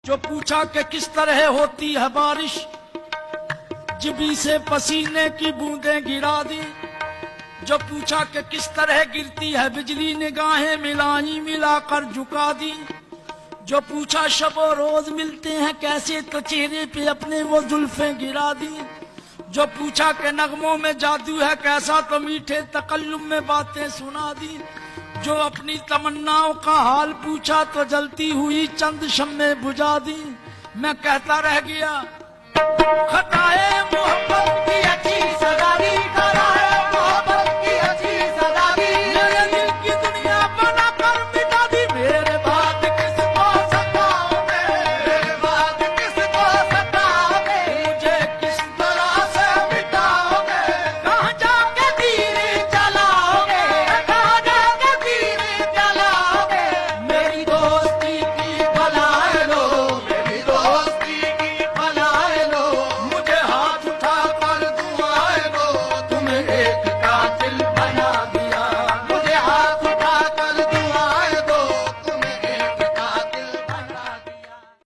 जो पूछा कि किस तरह होती है बारिश, जिबी से पसीने की बूंदें गिरा दी। जो पूछा कि किस तरह गिरती है बिजली, निगाहें मिलाई मिलाकर झुका दी। जो पूछा शबो रोज मिलते हैं कैसे, तो चेहरे पे अपने वो जुल्फें गिरा दी। जो पूछा कि नगमों में जादू है कैसा, तो मीठे तकल्लुम में बातें सुना दी। जो अपनी तमन्नाओं का हाल पूछा, तो जलती हुई चंद शम्में बुझा दी। मैं कहता रह गया खताए मोहब्बत